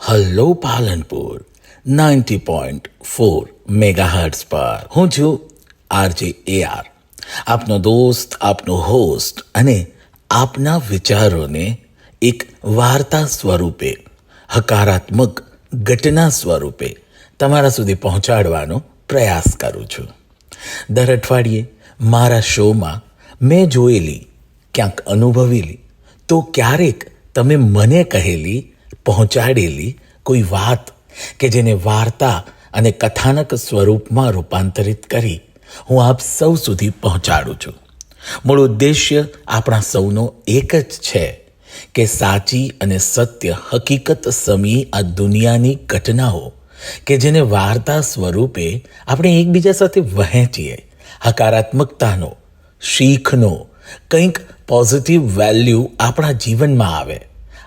Hello Palanpur 90.4 megahertz પર હું છું આરજે AR, આપનો દોસ્ત, આપનો હોસ્ટ અને આપના વિચારોને એક વાર્તા સ્વરૂપે, હકારાત્મક ઘટના સ્વરૂપે તમારા સુધી પહોંચાડવાનો પ્રયાસ કરું છું. દર અઠવાડિયે મારા શોમાં મેં જોયેલી, ક્યાંક અનુભવેલી, તો ક્યારેક તમે મને કહેલી, પહોંચાડેલી કોઈ વાત કે જેને વાર્તા અને કથાનક સ્વરૂપમાં રૂપાંતરિત કરી હું આપ સૌ સુધી પહોંચાડું છું. મૂળ ઉદ્દેશ્ય આપણા સૌનો એક જ છે કે સાચી અને સત્ય હકીકત સમી આ દુનિયાની ઘટનાઓ કે જેને વાર્તા સ્વરૂપે આપણે એકબીજા સાથે વહેંચીએ, હકારાત્મકતાનો, શીખનો, કંઈક પોઝિટિવ વેલ્યુ આપણા જીવનમાં આવે,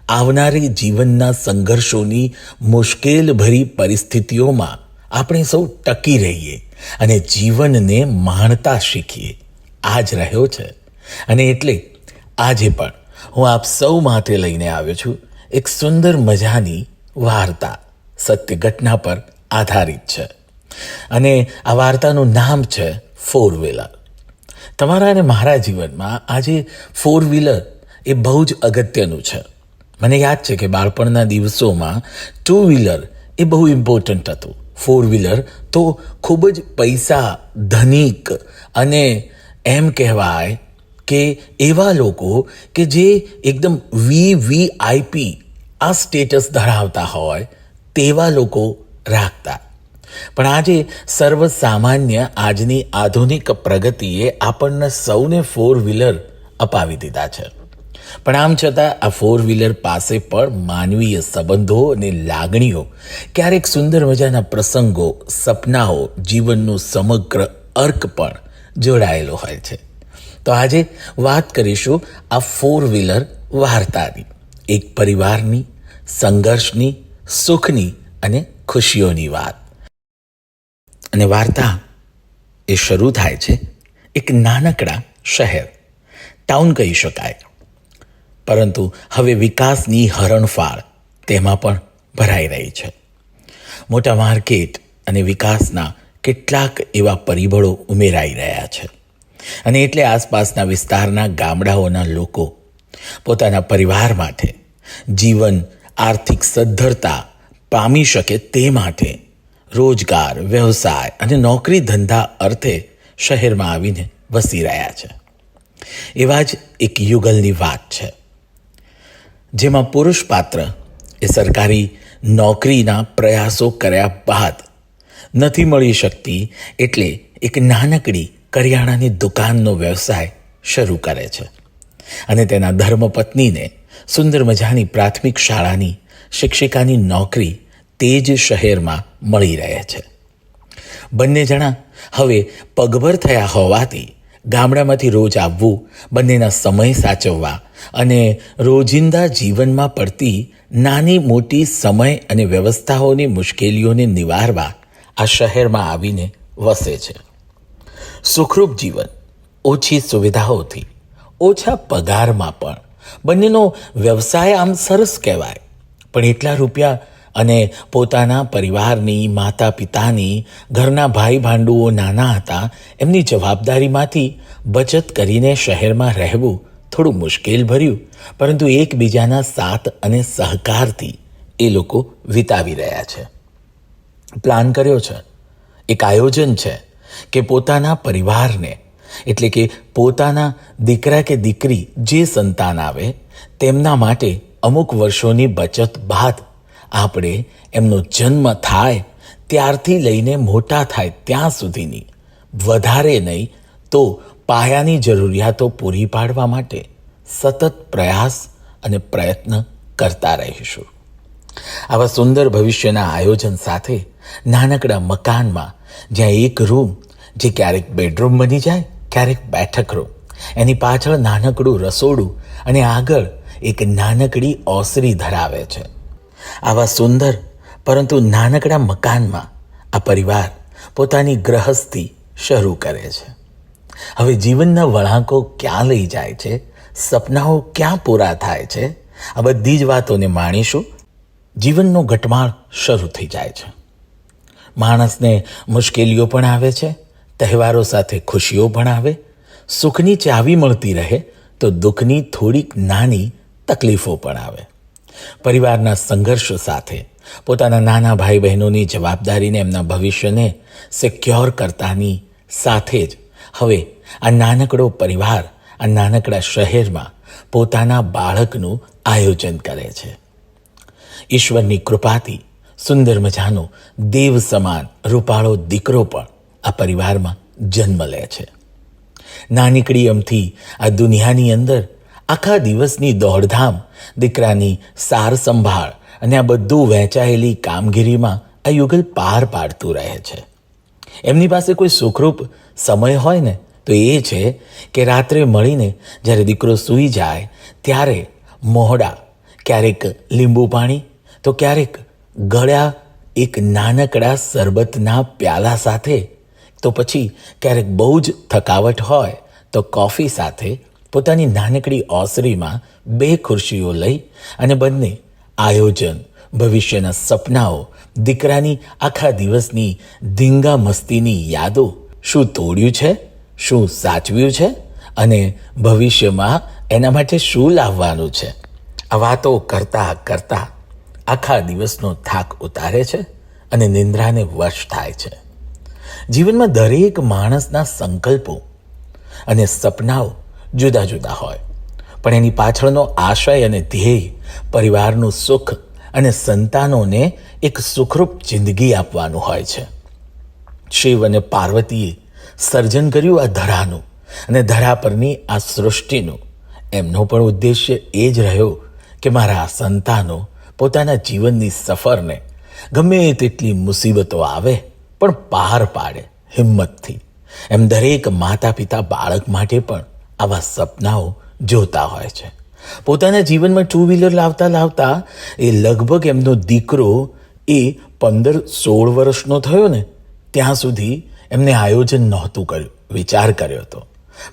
આવનારી જીવનના સંઘર્ષોની મુશ્કેલભરી પરિસ્થિતિઓમાં આપણે સૌ ટકી રહીએ અને જીવનને માણતા શીખીએ. આ જ રહ્યો છે. અને એટલે આજે પણ હું આપ સૌ માટે લઈને આવ્યો છું એક સુંદર મજાની વાર્તા, સત્ય ઘટના પર આધારિત છે. અને આ વાર્તાનું નામ છે ફોર વ્હીલર. તમારા અને મારા જીવનમાં આજે ફોર વ્હીલર એ બહુ જ અગત્યનું છે. મને યાદ છે કે બાળપણના દિવસોમાં ટુ વ્હીલર એ બહુ ઇમ્પોર્ટન્ટ હતું. ફોર વ્હીલર તો ખૂબ જ પૈસા, ધનિક અને એમ કહેવાય કે એવા લોકો કે જે એકદમ VVIP આ સ્ટેટસ ધરાવતા હોય તેવા લોકો રાખતા. પણ આજે સર્વસામાન્ય આજની આધુનિક પ્રગતિએ આપણને સૌને ફોર વ્હીલર અપાવી દીધા છે. પણ આમ છતાં આ ફોર વ્હીલર પાસે પણ માનવીય સંબંધો અને લાગણીઓ, ક્યારેક સુંદર મજાના પ્રસંગો, સપનાઓ, જીવનનું સમગ્ર અર્ક પણ જોડાયેલો હોય છે. તો આજે વાત કરીશું આ ફોર વ્હીલર વાર્તાની, એક પરિવારની, સંઘર્ષની, સુખની અને ખુશીઓની વાત. અને વાર્તા એ શરૂ થાય છે એક નાનકડા શહેર, ટાઉન કહી શકાય, પરંતુ હવે વિકાસની હરણફાળ તેમાં પણ ભરાઈ રહી છે. મોટા માર્કેટ અને વિકાસના કેટલાક એવા પરિબળો ઉમેરાઈ રહ્યા છે. અને એટલે આસપાસના વિસ્તારના ગામડાઓના લોકો પોતાના પરિવાર માટે, જીવન આર્થિક સદ્ધરતા પામી શકે તે માટે રોજગાર, વ્યવસાય અને નોકરી ધંધા અર્થે શહેરમાં આવીને વસી રહ્યા છે. એવા જ એક યુગલની વાત છે, જેમાં પુરુષ પાત્ર એ સરકારી નોકરીના પ્રયાસો કર્યા બાદ નથી મળી શકતી એટલે એક નાનકડી કરિયાણાની દુકાનનો વ્યવસાય શરૂ કરે છે. અને તેના ધર્મપત્નીને સુંદર મજાની પ્રાથમિક શાળાની શિક્ષિકાની નોકરી તે જ શહેરમાં મળી રહે છે. બંને જણા હવે પગભર થયા હોવાથી ગામડામાંથી રોજ આવવું, બંનેના સમય સાચવવા અને રોજિંદા જીવનમાં પડતી નાની મોટી સમય અને વ્યવસ્થાઓની મુશ્કેલીઓને નિવારવા આ શહેરમાં આવીને વસે છે. સુખરૂપ જીવન, ઓછી સુવિધાઓથી, ઓછા પગારમાં પણ બંનેનો વ્યવસાય આમ સરસ કહેવાય. પણ એટલા રૂપિયા અને પોતાના પરિવારની, માતા પિતાની, ઘરના ભાઈ ભાંડુઓ નાના હતા, એમની જવાબદારીમાંથી બચત કરીને શહેરમાં રહેવું થોડું મુશ્કેલ ભર્યું, પરંતુ એકબીજાના સાથ અને સહકારથી એ લોકો વિતાવી રહ્યા છે. પ્લાન કર્યો છે, એક આયોજન છે કે પોતાના પરિવારને, એટલે કે પોતાના દીકરા કે દીકરી જે સંતાન આવે તેમના માટે અમુક વર્ષોની બચત બાદ આપણે એમનો જન્મ થાય ત્યારથી લઈને મોટા થાય ત્યાં સુધીની વધારે નહીં તો પાયાની જરૂરિયાતો પૂરી પાડવા માટે સતત પ્રયાસ અને પ્રયત્ન કરતા રહીશું. આવા સુંદર ભવિષ્યના આયોજન સાથે નાનકડા મકાનમાં, જ્યાં એક રૂમ જે ક્યારેક બેડરૂમ બની જાય, ક્યારેક બેઠક રૂમ, એની પાછળ નાનકડું રસોડું અને આગળ એક નાનકડી ઓસરી ધરાવે છે. આવા સુંદર પરંતુ નાનકડા મકાનમાં આ પરિવાર પોતાની ગ્રહસ્થી શરૂ કરે છે. હવે જીવનના વળાંકો ક્યાં લઈ જાય છે, સપનાઓ ક્યાં પૂરા થાય છે, આ બધી જ વાતોને માણીશું જીવનનો ઘટમાળ શરૂ થઈ જાય છે. માણસને મુશ્કેલીઓ પણ આવે છે, તહેવારો સાથે ખુશીઓ પણ આવે. સુખની ચાવી મળતી રહે તો દુઃખની થોડીક નાની તકલીફો પણ આવે. પરિવારના સંઘર્ષ સાથે પોતાના નાના ભાઈ બહેનોની જવાબદારીને, એમના ભવિષ્યને સિક્યોર કરતાની સાથે જ હવે આ નાનકડો પરિવાર આ નાનકડા શહેરમાં પોતાના બાળકનું આયોજન કરે છે. ઈશ્વરની કૃપાથી સુંદર મજાનો દેવ સમાન રૂપાળો દીકરો પણ આ પરિવારમાં જન્મ લે છે. નાનીકડી અમથી આ દુનિયાની અંદર આખા દિવસની દોડધામ, દીકરાની સાર સંભાળ અને આ બધું વહેંચાયેલી કામગીરીમાં આ યુગલ પાર પાડતું રહે છે. એમની પાસે કોઈ સુખરૂપ સમય હોય ને તો એ છે કે રાત્રે મળીને જ્યારે દીકરો સૂઈ જાય ત્યારે મોહડા, ક્યારેક લીંબુ પાણી તો ક્યારેક ગળ્યા એક નાનકડા શરબતના પ્યાલા સાથે, તો પછી ક્યારેક બહુ જ થકાવટ હોય તો કોફી સાથે પોતાની નાનકડી ઓસરીમાં 2 ખુરશીઓ લઈ અને બંને આયોજન, ભવિષ્યના સપનાઓ, દીકરાની આખા દિવસની ધીંગા મસ્તીની યાદો, શું તોડ્યું છે, શું સાચવ્યું છે અને ભવિષ્યમાં એના માટે શું લાવવાનું છે, આ વાતો કરતાં કરતાં આખા દિવસનો થાક ઉતારે છે અને નિંદ્રાને વશ થાય છે. જીવનમાં દરેક માણસના સંકલ્પો અને સપનાઓ જુદા જુદા હોય, પણ એની પાછળનો આશય અને ધ્યેય પરિવારનું સુખ અને સંતાનોને એક સુખરૂપ જિંદગી આપવાનું હોય છે. શિવ અને પાર્વતીએ સર્જન કર્યું આ ધરાનું અને ધરા પરની આ સૃષ્ટિનું. એમનો પણ ઉદ્દેશ્ય એ જ રહ્યો કે મારા સંતાનો પોતાના જીવનની સફરને ગમે તેટલી મુસીબતો આવે પણ પાર પાડે હિંમતથી. એમ દરેક માતા પિતા બાળક માટે પણ આવા સપનાઓ જોતા હોય છે. પોતાના જીવનમાં 2 વ્હીલર લાવતા લાવતા એ લગભગ એમનો દીકરો એ 15-16 વર્ષનો થયો ને ત્યાં સુધી એમને આયોજન નહોતું કર્યું, વિચાર કર્યો હતો.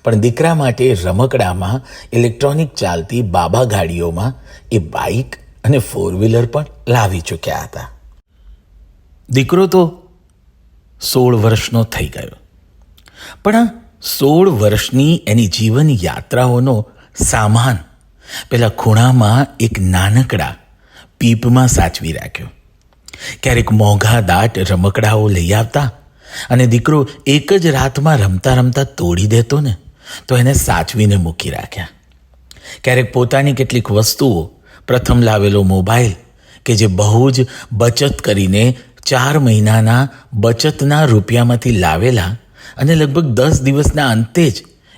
પણ દીકરા માટે રમકડામાં ઇલેક્ટ્રોનિક ચાલતી બાબા ગાડીઓમાં એ બાઇક અને 4 વ્હીલર પણ લાવી ચૂક્યા હતા. દીકરો તો 16 વર્ષનો થઈ ગયો, પણ આ 16 વર્ષની એની જીવન યાત્રાઓનો સામાન પેલા ખૂણામાં એક નાનકડા પીપમાં સાચવી રાખ્યો. ક્યારેક મોંઘા દાટ રમકડાઓ લઈ આવતા અને દીકરો એક જ રાતમાં રમતા રમતા તોડી દેતો ને તો એને સાચવીને મૂકી રાખ્યા. ક્યારેક પોતાની કેટલીક વસ્તુઓ, પ્રથમ લાવેલો મોબાઈલ કે જે બહુ જ બચત કરીને 4 મહિનાના બચતના રૂપિયામાંથી લાવેલા અને લગભગ 10 દિવસના અંતે જ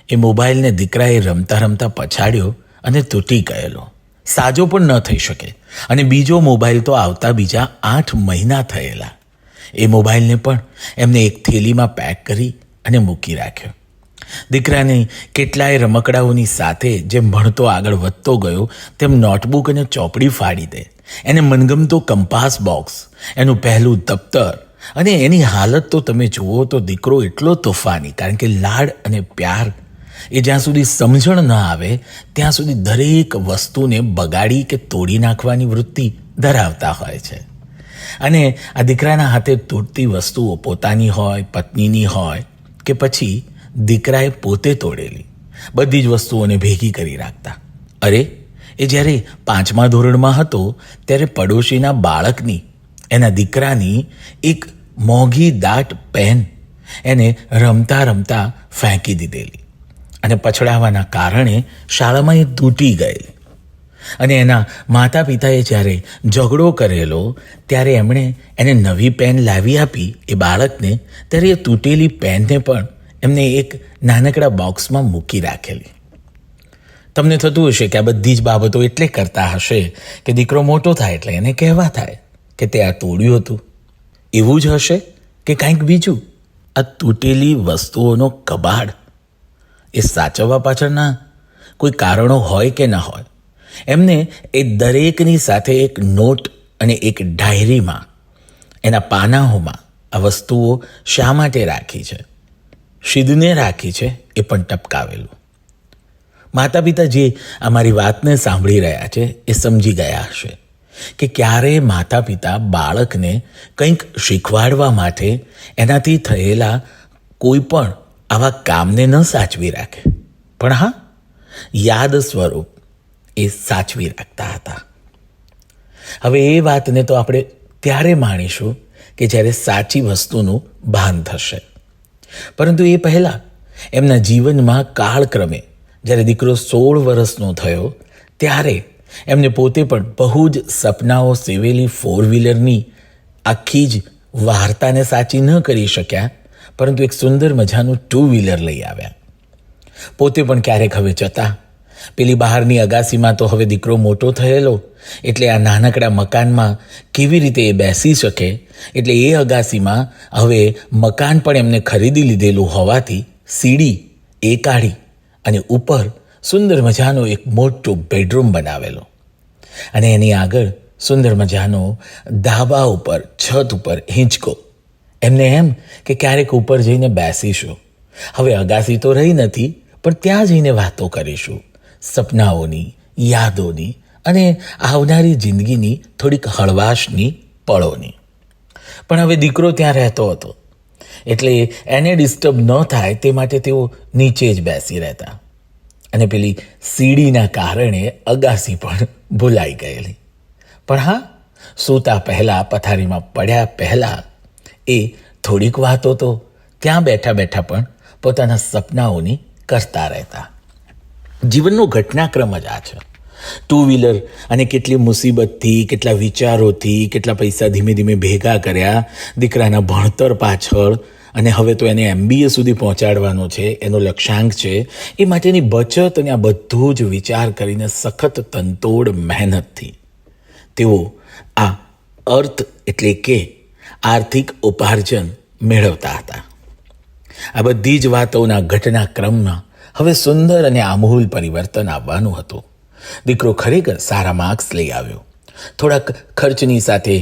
એ મોબાઈલને દીકરાએ રમતા રમતા પછાડ્યો અને તૂટી ગયેલો, સાજો પણ ન થઈ શકે. અને બીજો મોબાઈલ તો આવતા બીજા 8 મહિના થયેલા. એ મોબાઈલને પણ એમને એક થેલીમાં પેક કરી અને મૂકી રાખ્યો. દીકરાને કેટલાય રમકડાઓની સાથે જેમ ભણતો આગળ વધતો ગયો તેમ નોટબુક અને ચોપડી ફાડી દે, એને મનગમતો કંપાસ બોક્સ, એનું પહેલું દફતર. અને એની હાલત તો તમે જુઓ તો દીકરો એટલો તોફાની, કારણ કે લાડ અને પ્યાર એ જ્યાં સુધી સમજણ ન આવે ત્યાં સુધી દરેક વસ્તુને બગાડી કે તોડી નાખવાની વૃત્તિ ધરાવતા હોય છે. અને આ દીકરાના હાથે તૂટતી વસ્તુઓ પોતાની હોય, પત્નીની હોય કે પછી દીકરાએ પોતે તોડેલી બધી જ વસ્તુઓને ભેગી કરી રાખતા. અરે એ જ્યારે 5મા ધોરણમાં હતો ત્યારે પડોશીના બાળકની, એના દીકરાની એક મોંઘી દાટ પેન એને રમતા રમતા ફેંકી દીધેલી અને પછડાવાના કારણે શાળામાં એ તૂટી ગયેલી. અને એના માતા પિતાએ જ્યારે ઝઘડો કરેલો ત્યારે એમણે એને નવી પેન લાવી આપી એ બાળકને, ત્યારે એ તૂટેલી પેનને પણ એમને એક નાનકડા બોક્સમાં મૂકી રાખેલી. તમને થતું હશે કે આ બધી જ બાબતો એટલે કરતા હશે કે દીકરો મોટો થાય એટલે એને કહેવા થાય કે તે આ તોડ્યું હતું. એવું જ હશે કે કંઈક બીજું? આ તૂટેલી વસ્તુઓનો કબાડ એ સાચવવા પાછળના કોઈ કારણો હોય કે ન હોય, એમને એ દરેકની સાથે એક નોટ અને એક ડાયરીમાં, એના પાનાઓમાં આ વસ્તુઓ શા માટે રાખી છે, શીદને રાખી છે એ પણ ટપકાવેલું. માતા પિતા જે અમારી વાતને સાંભળી રહ્યા છે એ સમજી ગયા હશે કે ક્યારેય માતા પિતા બાળકને કંઈક શીખવાડવા માટે એનાથી થયેલા કોઈ પણ આવા કામને ન સાચવી રાખે, પણ હા, યાદ સ્વરૂપ એ સાચવી રાખતા હતા. હવે એ વાતને તો આપણે ત્યારે માણીશું કે જ્યારે સાચી વસ્તુનું ભાન થશે. પરંતુ એ પહેલાં એમના જીવનમાં કાળક્રમે જ્યારે દીકરો 16 વર્ષનો થયો ત્યારે એમને પોતે પણ બહુ જ સપનાઓ સેવેલી 4વ્હીલરની આખી જ વાર્તાને સાચી ન કરી શક્યા, પરંતુ એક સુંદર મજાનું 2વ્હીલર લઈ આવ્યા. પોતે પણ ક્યારેક હવે જતા. પેલી બહારની અગાસીમાં તો હવે દીકરો મોટો થયેલો, એટલે આ નાનકડા મકાનમાં કેવી રીતે એ બેસી શકે, એટલે એ અગાસીમાં હવે મકાન પણ એમને ખરીદી લીધેલું હોવાથી સીડી એ કાઢી અને ઉપર સુંદર મજાનો એક મોટો બેડરૂમ બનાવેલો, અને એની આગળ સુંદર મજાનો ધાબા ઉપર છત ઉપર હિંચકો. એમને એમ કે ક્યારેક ઉપર જઈને બેસીશું. હવે અગાસી તો રહી નથી, પણ ત્યાં જઈને વાતો કરીશું, સપનાઓની, યાદોની અને આવનારી જિંદગીની થોડીક હળવાશની પળોની. પણ હવે દીકરો ત્યાં રહેતો હતો, એટલે એને ડિસ્ટર્બ ન થાય તે માટે તેઓ નીચે જ બેસી રહેતા, અને પેલી સીડીના કારણે અગાસી પણ ભૂલાઈ ગયેલી. પણ હા, સૂતા પહેલાં, પથારીમાં પડ્યા પહેલાં એ થોડીક વાતો તો ત્યાં બેઠા બેઠા પણ પોતાના સપનાઓની કરતા રહેતા. જીવનનો ઘટનાક્રમ જ આ છે. 2વ્હીલર અને કેટલી મુસીબતથી, કેટલા વિચારોથી, કેટલા પૈસા ધીમે ધીમે ભેગા કર્યા દીકરાના ભણતર પાછળ, અને હવે તો એને MBA સુધી પહોંચાડવાનો છે, એનો લક્ષ્યાંક છે, એ માટેની બચત અને આ બધું જ વિચાર કરીને સખત તનતોડ મહેનતથી તેઓ આ અર્થ એટલે કે આર્થિક ઉપાર્જન મેળવતા હતા. આ બધી જ વાતોના ઘટનાક્રમમાં હવે સુંદર અને આમૂલ પરિવર્તન આવવાનું હતું. દીકરો ખરેખર સારા માર્ક્સ લઈ આવ્યો. થોડાક ખર્ચની સાથે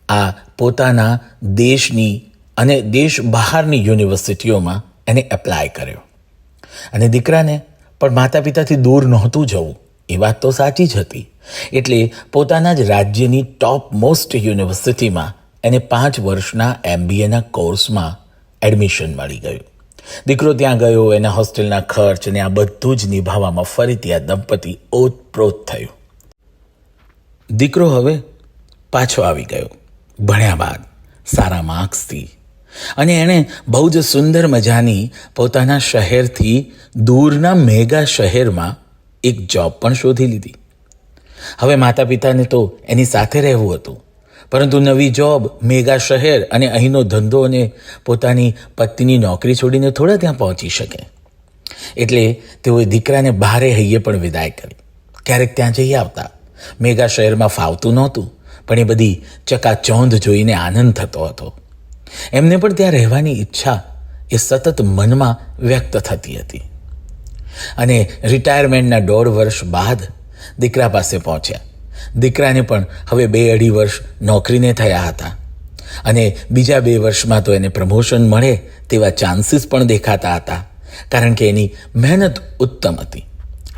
આ પોતાના દેશની અને દેશ બહારની યુનિવર્સિટીઓમાં એને એપ્લાય કર્યો. અને દીકરાને પણ માતા પિતાથી દૂર નહોતું જવું, એ વાત તો સાચી જ હતી. એટલે પોતાના જ રાજ્યની ટોપ મોસ્ટ યુનિવર્સિટીમાં એને 5 વર્ષના MBAના કોર્સમાં એડમિશન મળી ગયું. દીકરો ત્યાં ગયો, એના હોસ્ટેલના ખર્ચ અને આ બધું જ નિભાવવામાં ફરીથી આ દંપતી ઓતપ્રોત થયું. દીકરો હવે પાછો આવી ગયો ભણ્યા બાદ સારા માર્ક્સથી, અને એણે બહુ જ સુંદર મજાની પોતાના શહેરથી દૂરના મેગા શહેરમાં એક જોબ પણ શોધી લીધી. હવે માતા પિતાને તો એની સાથે રહેવું હતું, પરંતુ નવી જોબ, મેગા શહેર અને અહીંનો ધંધો અને પોતાની પત્નીની નોકરી છોડીને થોડા ત્યાં પહોંચી શકે. એટલે તેઓએ દીકરાને ભારે હૈયે પણ વિદાય કરી. ક્યારેક ત્યાં જઈ આવતા. મેગા શહેરમાં ફાવતું નહોતું, પણ એ બધી ચકાચોંધ જોઈને આનંદ થતો હતો. એમને પણ ત્યાં રહેવાની ઈચ્છા એ સતત મનમાં વ્યક્ત થતી હતી. અને રિટાયરમેન્ટના 1.5 વર્ષ બાદ દીકરા પાસે પહોંચ્યા. દીકરાને પણ હવે 2-2.5 વર્ષ નોકરીને થયા હતા, અને બીજા 2 વર્ષમાં તો એને પ્રમોશન મળે તેવા ચાન્સીસ પણ દેખાતા હતા, કારણ કે એની મહેનત ઉત્તમ હતી.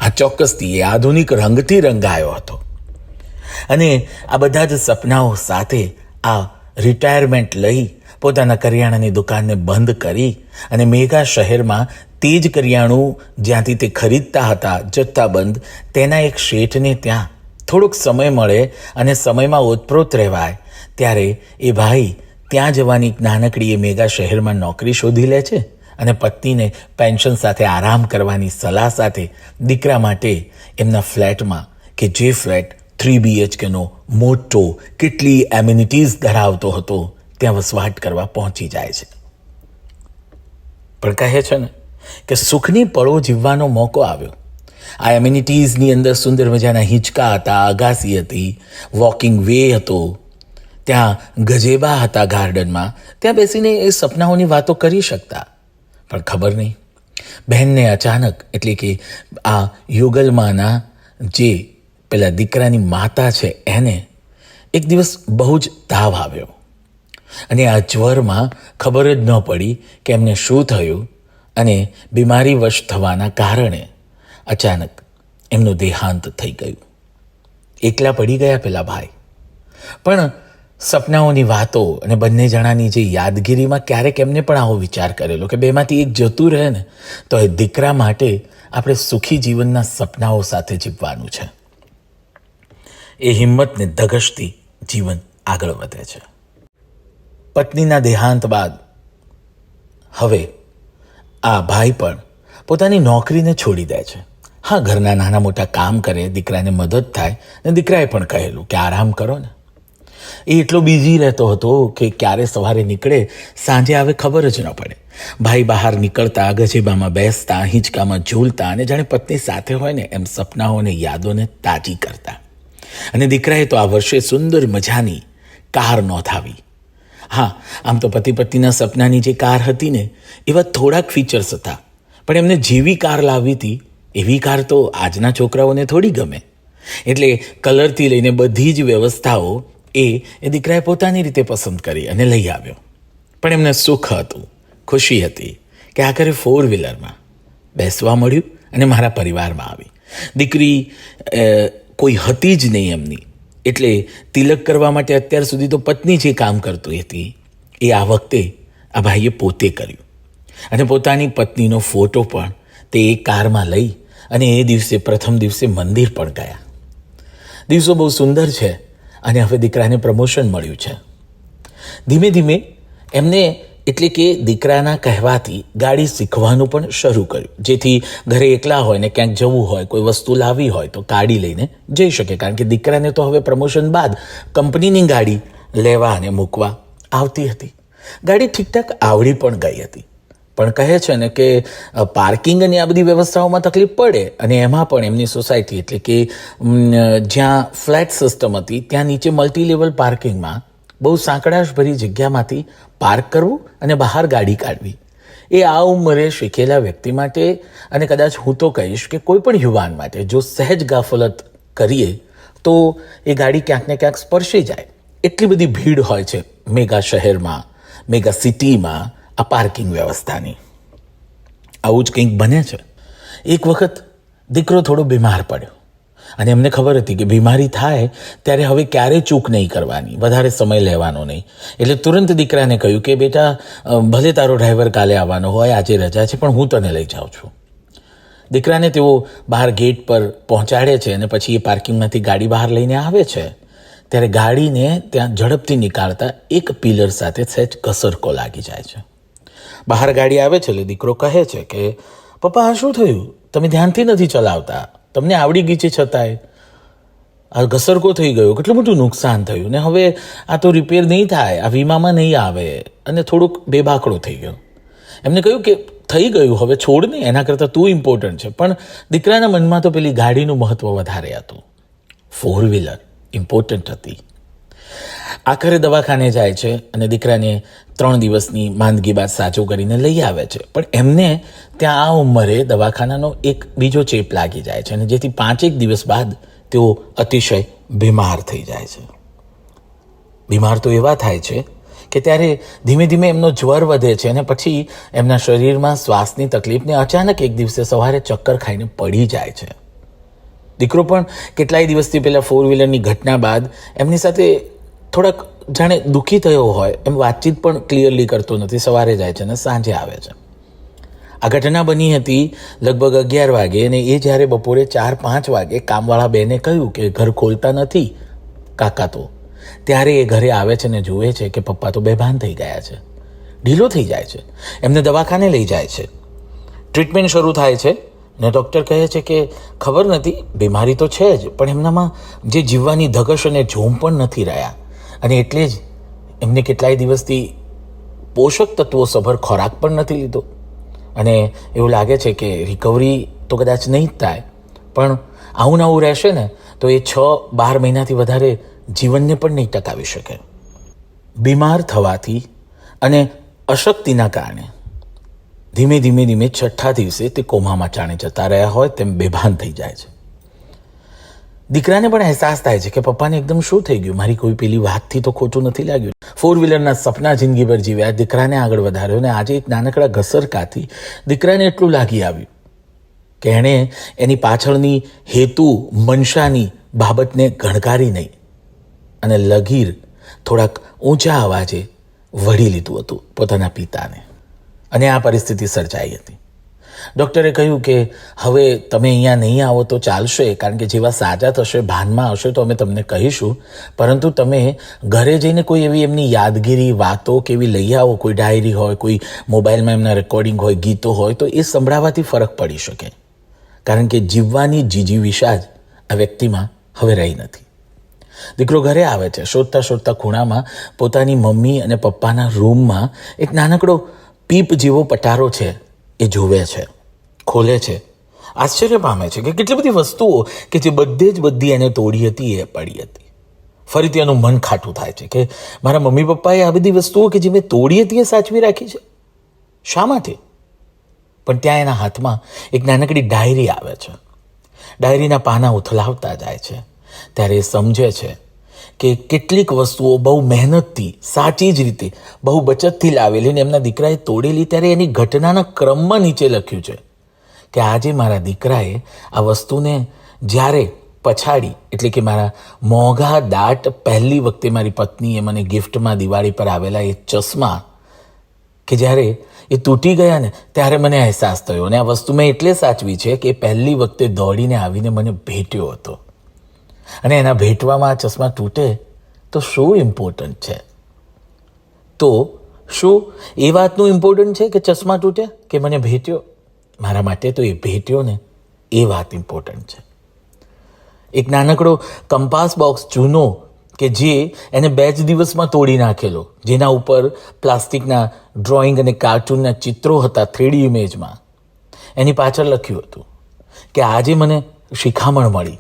આ ચોક્કસથી એ આધુનિક રંગથી રંગાયો હતો. અને આ બધા જ સપનાઓ સાથે આ રિટાયરમેન્ટ લઈ પોતાના કરિયાણાની દુકાનને બંધ કરી અને મેગા શહેરમાં તે જ કરિયાણું જ્યાંથી તે ખરીદતા હતા જથ્થાબંધ, તેના એક શેઠને ત્યાં થોડોક સમય મળે અને સમયમાં ઓતપ્રોત રહેવાય ત્યારે એ ભાઈ ત્યાં જવાની નાનકડી એ મેગા શહેરમાં નોકરી શોધી લે છે, અને પત્નીને પેન્શન સાથે આરામ કરવાની સલાહ સાથે દીકરા માટે એમના ફ્લેટમાં, કે જે ફ્લેટ 3 BHKનો મોટો, કેટલી એમ્યુનિટીઝ ધરાવતો હતો, ત્યાં વસવાટ કરવા પહોંચી જાય છે. પણ કહે છે ને કે સુખની પળો જીવવાનો મોકો આવ્યો. આ એમ્યુનિટીઝની અંદર સુંદર મજાના હિંચકા હતા, અગાસી હતી, વોકિંગ વે હતો, ત્યાં ગજેબા હતા ગાર્ડનમાં, ત્યાં બેસીને એ સપનાઓની વાતો કરી શકતા. પણ ખબર નહીં, બહેનને અચાનક, એટલે કે આ યુગલમાના જે પેલા દીકરાની માતા છે એને એક દિવસ બહુ જ તાવ આવ્યો, અને આ જ્વરમાં ખબર જ ન પડી કે એમને શું થયું, અને બીમારીવશ થવાના કારણે અચાનક એમનું દેહાંત થઈ ગયું. એકલા પડી ગયા પેલા ભાઈ. પણ સપનાઓની વાતો અને બંને જણાની જે યાદગીરીમાં ક્યારેક એમને પણ આવો વિચાર કરેલો કે બેમાંથી એક જતું રહે ને તો એ દીકરા માટે આપણે સુખી જીવનના સપનાઓ સાથે જીવવાનું છે. એ હિંમતને ધગશથી જીવન આગળ વધે છે. પત્નીના દેહાંત બાદ હવે આ ભાઈ પણ પોતાની નોકરીને છોડી દે છે. હા, ઘરના નાના મોટા કામ કરે, દીકરાને મદદ થાય, અને દીકરાએ પણ કહેલું કે આરામ કરો ને. એ એટલો બિઝી રહેતો હતો કે ક્યારે સવારે નીકળે, સાંજે આવે ખબર જ ન પડે. ભાઈ બહાર નીકળતા, ગજેબામાં બેસતા, હિંચકામાં ઝૂલતા અને જાણે પત્ની સાથે હોય ને એમ સપનાઓને યાદોને તાજી કરતા. અને દીકરાએ તો આ વર્ષે સુંદર મજાની કાર નોંધાવી. હા, આમ તો પતિ પત્નીના સપનાની જે કાર હતી ને એવા થોડાક ફીચર્સ હતા, પણ એમને જેવી કાર લાવવી હતી એવી કાર તો આજના છોકરાઓને થોડી ગમે. એટલે કલરથી લઈને બધી જ વ્યવસ્થાઓ એ દીકરાએ પોતાની રીતે પસંદ કરી અને લઈ આવ્યો. પણ એમને સુખ હતું, ખુશી હતી કે આખરે 4-વ્હીલરમાં બેસવા મળ્યું અને મારા પરિવારમાં આવી. દીકરી કોઈ હતી જ નહીં એમની, એટલે તિલક કરવા માટે અત્યાર સુધી તો પત્ની જે કામ કરતી હતી એ આ વખતે આ ભાઈએ પોતે કર્યું. અને પોતાની પત્નીનો ફોટો પણ તે એ કારમાં લઈ અને એ દિવસે પ્રથમ દિવસે મંદિર પણ ગયા. દિવસો બહુ સુંદર છે અને હવે દીકરાને પ્રમોશન મળ્યું છે. ધીમે ધીમે એમને એટલે કે દીકરાના કહેવાથી ગાડી શીખવાનું પણ શરૂ કર્યું, જેથી ઘરે એકલા હોય ને ક્યાંક જવું હોય, કોઈ વસ્તુ લાવવી હોય તો ગાડી લઈને જઈ શકે. કારણ કે દીકરાને તો હવે પ્રમોશન બાદ કંપનીની ગાડી લેવા અને મૂકવા આવતી હતી. ગાડી ઠીકઠાક આવડી પણ ગઈ હતી. પણ કહે છે ને કે પાર્કિંગ અને આ બધી વ્યવસ્થાઓમાં તકલીફ પડે, અને એમાં પણ એમની સોસાયટી એટલે કે જ્યાં ફ્લેટ સિસ્ટમ હતી ત્યાં નીચે મલ્ટી લેવલ પાર્કિંગમાં બહુ સાંકડાશભરી જગ્યામાંથી પાર્ક કરવું અને બહાર ગાડી કાઢવી એ આ ઉંમરે શીખેલા વ્યક્તિ માટે, અને કદાચ હું તો કહીશ કે કોઈ પણ યુવાન માટે જો સહેજ ગાફલત કરીએ તો એ ગાડી ક્યાંક ને ક્યાંક સ્પર્શી જાય. એટલી બધી ભીડ હોય છે મેગા શહેરમાં, મેગા સિટીમાં આ પાર્કિંગ વ્યવસ્થાની. આવું જ કંઈક બને છે. એક વખત દીકરો થોડો બીમાર પડ્યો અને એમને ખબર હતી કે બીમારી થાય ત્યારે હવે ક્યારેય ચૂક નહીં કરવાની, વધારે સમય લેવાનો નહીં. એટલે તુરંત દીકરાને કહ્યું કે બેટા, ભલે તારો ડ્રાઈવર કાલે આવવાનો હોય, આજે રજા છે, પણ હું તને લઈ જાઉં છું. દીકરાને તેઓ બહાર ગેટ પર પહોંચાડે છે અને પછી એ પાર્કિંગમાંથી ગાડી બહાર લઈને આવે છે. ત્યારે ગાડીને ત્યાં ઝડપથી નીકાળતા એક પિલર સાથે સહેજ ઘસરકો લાગી જાય છે. બહાર ગાડી આવે છે એટલે દીકરો કહે છે કે પપ્પા, આ શું થયું? તમે ધ્યાનથી નથી ચલાવતા, તમને આવડી ગઈ છે છતાંય આ ઘસરકો થઈ ગયો, કેટલું મોટું નુકસાન થયું, ને હવે આ તો રિપેર નહીં થાય, આ વીમામાં નહીં આવે, અને થોડુંક બેબાકડો થઈ ગયો. એમને કહ્યું કે થઈ ગયું, હવે છોડ ને, એના કરતાં તું ઇમ્પોર્ટન્ટ છે. પણ દીકરાના મનમાં તો પેલી ગાડીનું મહત્વ વધારે હતું. 4-વ્હીલર ઇમ્પોર્ટન્ટ હતી. આખરે દવાખાને જાય છે અને દીકરાને 3 દિવસની માંદગી બાદ સાજો કરીને લઈ આવે છે. પણ એમને ત્યાં આ ઉંમરે દવાખાનાનો એક બીજો ચેપ લાગી જાય છે, અને જેથી 5 દિવસ બાદ તેઓ અતિશય બીમાર થઈ જાય છે. બીમાર તો એવા થાય છે કે ત્યારે ધીમે ધીમે એમનો જ્વર વધે છે અને પછી એમના શરીરમાં શ્વાસની તકલીફને અચાનક એક દિવસે સવારે ચક્કર ખાઈને પડી જાય છે. દીકરો પણ કેટલાય દિવસથી પહેલાં 4-વ્હીલરની ઘટના બાદ એમની સાથે થોડાક જાણે દુઃખી થયો હોય એમ વાતચીત પણ ક્લિયરલી કરતો નથી. સવારે જાય છે અને સાંજે આવે છે. આ ઘટના બની હતી લગભગ 11 વાગે, અને એ જ્યારે બપોરે 4-5 વાગે કામવાળા બેને કહ્યું કે ઘર ખોલતા નથી કાકા, તો ત્યારે એ ઘરે આવે છે ને જુએ છે કે પપ્પા તો બેભાન થઈ ગયા છે, ઢીલો થઈ જાય છે. એમને દવાખાને લઈ જાય છે. ટ્રીટમેન્ટ શરૂ થાય છે ને ડૉક્ટર કહે છે કે ખબર નથી, બીમારી તો છે જ, પણ એમનામાં જે જીવવાની ધગશ અને જોમ પણ નથી રહ્યા, અને એટલે જ એમને કેટલાય દિવસથી પોષક તત્વો સભર ખોરાક પણ નથી લીધો, અને એવું લાગે છે કે રિકવરી તો કદાચ નહીં જ થાય. પણ આવું નવું રહેશે ને તો એ 6-12 મહિનાથી વધારે જીવનને પણ નહીં ટકાવી શકે. બીમાર થવાથી અને અશક્તિના કારણે ધીમે ધીમે 6ઠ્ઠા દિવસે તે કોમામાં જાણે જતા રહ્યા હોય તેમ બેભાન થઈ જાય છે. દીકરાને પણ અહેસાસ થાય છે કે પપ્પાને એકદમ શું થઈ ગયું, મારી કોઈ પેલી વાતથી તો ખોટું નથી લાગ્યું. 4-વ્હીલરના સપના જિંદગીભર જીવ્યા, દીકરાને આગળ વધાર્યો, અને આજે એક નાનકડા ઘસરકાથી દીકરાને એટલું લાગી આવ્યું કે એણે એની પાછળની હેતુ મનસાની બાબતને ગણકારી નહીં. અને લગીર થોડાક ઊંચા અવાજે વળી લીધું હતું પોતાના પિતાને, અને આ પરિસ્થિતિ સર્જાઈ હતી. ડૉક્ટરે કહ્યું કે હવે તમે અહીંયા નહીં આવો તો ચાલશે, કારણ કે જેવા સાજા થશે, ભાનમાં આવશે તો અમે તમને કહીશું, પરંતુ તમે ઘરે જઈને કોઈ એવી એમની યાદગીરી વાતો કે એવી લઈ આવો, કોઈ ડાયરી હોય, કોઈ મોબાઈલમાં એમના રેકોર્ડિંગ હોય, ગીતો હોય, તો એ સંભળાવવાથી ફરક પડી શકે, કારણ કે જીવવાની જીજીવિષા જ આ વ્યક્તિમાં હવે રહી નથી. દીકરો ઘરે આવે છે. શોધતા શોધતા ખૂણામાં પોતાની મમ્મી અને પપ્પાના રૂમમાં એક નાનકડો પીપ જેવો પટારો છે એ જોવે છે, ખોલે છે, આશ્ચર્ય પામે છે કે કેટલી બધી વસ્તુઓ કે જે બધે જ બધી એને તોડી હતી એ પડી હતી. ફરીથી એનું મન ખાટું થાય છે કે મારા મમ્મી પપ્પાએ આ બધી વસ્તુઓ કે જે મેં તોડી હતી એ સાચવી રાખી છે, શા માટે? પણ ત્યાં એના હાથમાં એક નાનકડી ડાયરી આવે છે. ડાયરીના પાના ઉથલાવતા જાય છે ત્યારે એ સમજે છે કે કેટલીક વસ્તુઓ બહુ મહેનતથી, સાચી જ રીતે, બહુ બચતથી લાવેલી ને એમના દીકરાએ તોડેલી. ત્યારે એની ઘટનાના ક્રમમાં નીચે લખ્યું છે કે આજે મારા દીકરાએ આ વસ્તુને જ્યારે પછાડી, એટલે કે મારા મોંઘા દાટ પહેલી વખતે મારી પત્નીએ મને ગિફ્ટમાં દિવાળી પર આવેલા એ ચશ્મા કે જ્યારે એ તૂટી ગયા ને ત્યારે મને અહેસાસ થયો, અને આ વસ્તુ મેં એટલે સાચવી છે કે પહેલી વખતે દોડીને આવીને મને ભેટ્યો હતો, અને એના ભેટવામાં આ ચશ્મા તૂટે તો શું ઇમ્પોર્ટન્ટ છે? તો શું એ વાતનું ઇમ્પોર્ટન્ટ છે કે ચશ્મા તૂટે કે મને ભેટ્યો? મારા માટે તો એ ભેટ્યો ને એ વાત ઇમ્પોર્ટન્ટ છે. એક નાનકડો કંપાસ બોક્સ જૂનો કે જે એને 2 જ દિવસમાં તોડી નાખેલો, જેના ઉપર પ્લાસ્ટિકના ડ્રોઈંગ અને કાર્ટૂનના ચિત્રો હતા 3D ઇમેજમાં, એની પાછળ લખ્યું હતું કે આજે મને શિખામણ મળી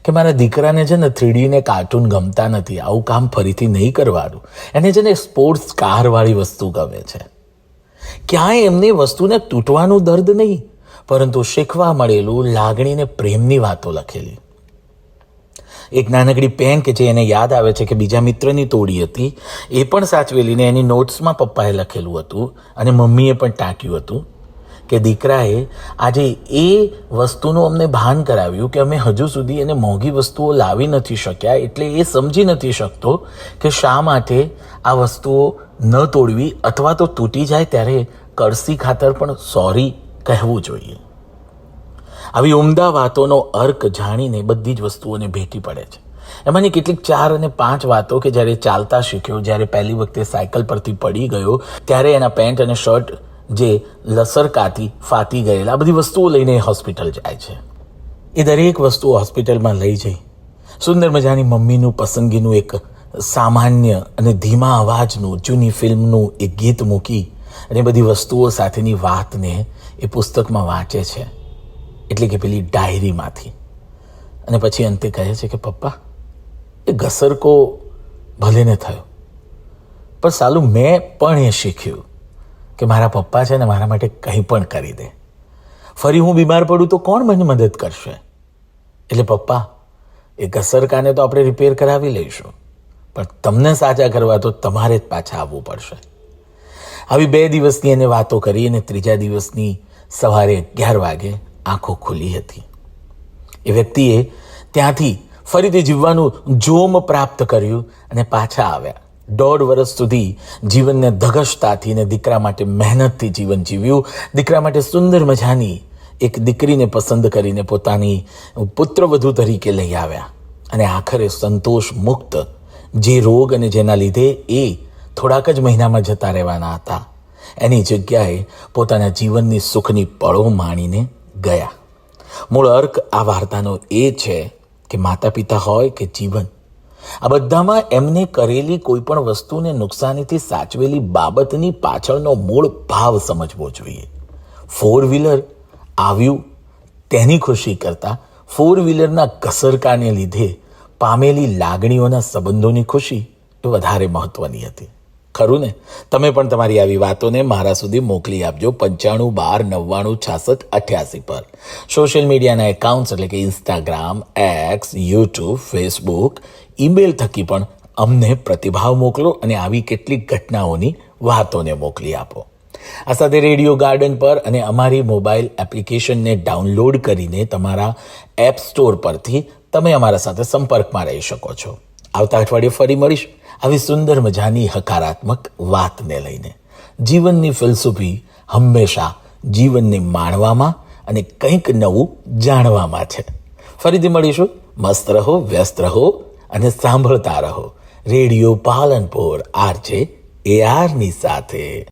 કે મારા દીકરાને છે ને 3D ને કાર્ટૂન ગમતા નથી, આવું કામ ફરીથી નહીં કરવાનું, એને છે ને સ્પોર્ટ્સ કારવાળી વસ્તુ ગમે છે. ક્યાંય એમને વસ્તુને તૂટવાનું દર્દ નહીં, પરંતુ શીખવા મળેલું લાગણી ને પ્રેમની વાતો લખેલી. એક નાનકડી પેન કે જે એને યાદ આવે છે કે બીજા મિત્રની તોડી હતી, એ પણ સાચવેલી ને એની નોટ્સમાં પપ્પાએ લખેલું હતું, અને મમ્મીએ પણ ટાંક્યું હતું કે દીકરાએ આજે એ વસ્તુનું અમને ભાન કરાવ્યું કે અમે હજુ સુધી એને મોંઘી વસ્તુઓ લાવી નથી શક્યા, એટલે એ સમજી નથી શકતો કે શા માટે આ વસ્તુઓ ન તોડવી, અથવા તો તૂટી જાય ત્યારે કળસી ખાતર પણ સોરી કહેવું જોઈએ. આવી ઉમદા વાતોનો અર્ક જાણીને બધી જ વસ્તુઓને ભેટી પડે છે. એમાંની કેટલીક 4 અને 5 વાતો કે જ્યારે ચાલતા શીખ્યો, જ્યારે પહેલી વખતે સાયકલ પરથી પડી ગયો, ત્યારે એના પેન્ટ અને શર્ટ જે લસરકાથી ફાટી ગયેલા, આ બધી વસ્તુઓ લઈને હોસ્પિટલ જાય છે. એ દરેક વસ્તુઓ હોસ્પિટલમાં લઈ જઈ સુંદર મજાની મમ્મીનું પસંદગીનું એક સામાન્ય અને ધીમા અવાજનું જૂની ફિલ્મનું એક ગીત મૂકી અને બધી વસ્તુઓ સાથેની વાતને એ પુસ્તકમાં વાંચે છે, એટલે કે પેલી ડાયરીમાંથી. અને પછી અંતે કહે છે કે પપ્પા, એ ઘસરકો ભલે ને થયો, પણ સાલું મેં પણ એ શીખ્યું કે મારા પપ્પા છે ને મારા માટે કંઈ પણ કરી દે. ફરી હું બીમાર પડું તો કોણ મને મદદ કરશે? એટલે પપ્પા, એ ઘસરકાને તો આપણે રિપેર કરાવી લઈશું, પણ તમને સાજા કરવા તો તમારે જ પાછા આવવું પડશે. આવી 2 દિવસની એને વાતો કરી અને 3જા દિવસની સવારે 11 વાગે આંખો ખુલી હતી. એ વ્યક્તિએ ત્યાંથી ફરીથી જીવવાનું જોમ પ્રાપ્ત કર્યું અને પાછા આવ્યા. 1.5 વર્ષ સુધી જીવનને ધગશતાથી ને દીકરા માટે મહેનતથી જીવન જીવ્યું. દીકરા માટે સુંદર મજાની એક દીકરીને પસંદ કરીને પોતાની પુત્રવધુ તરીકે લઈ આવ્યા, અને આખરે સંતોષ મુક્ત જે રોગ અને જેના લીધે એ થોડાક જ મહિનામાં જતા રહેવાના હતા, એની જગ્યાએ પોતાના જીવનની સુખની પળો માણીને ગયા. મૂળ અર્ક આ વાર્તાનો એ છે કે માતા પિતા હોય કે જીવન, આ બધામાં એમને કરેલી કોઈ પણ વસ્તુને નુકસાનીથી સાચવેલી બાબતની પાછળનો મૂળ ભાવ સમજવો જોઈએ. 4 વ્હીલર આવ્યું તેની ખુશી કરતાં 4 વ્હીલરના ઘસરકાને લીધે પામેલી લાગણીઓના સંબંધોની ખુશી એ વધારે મહત્વની હતી. ખરું ને? તમે પણ તમારી આવી વાતોને મારા સુધી મોકલી આપજો 9512996688 પર. સોશિયલ મીડિયાના એકાઉન્ટ્સ એટલે કે Instagram, x, YouTube, Facebook, email થકી પણ અમને પ્રતિભાવ મોકલો અને આવી કેટલીક ઘટનાઓની વાતોને મોકલી આપો. આ સાથે રેડિયો ગાર્ડન પર અને અમારી મોબાઈલ એપ્લિકેશનને ડાઉનલોડ કરીને તમારા એપ સ્ટોર પરથી તમે અમારા સાથે સંપર્કમાં રહી શકો છો. આવતા અઠવાડિયે ફરી મળીશું આવી સુંદર મજાની હકારાત્મક વાતને લઈને. જીવનની ફિલસૂફી હંમેશા જીવનને માણવામાં અને કંઈક નવું જાણવામાં છે. ફરીથી મળીશું. મસ્ત રહો, વ્યસ્ત રહો અને સાંભળતા રહો રેડિયો પાલનપુર RJ AR ની સાથે.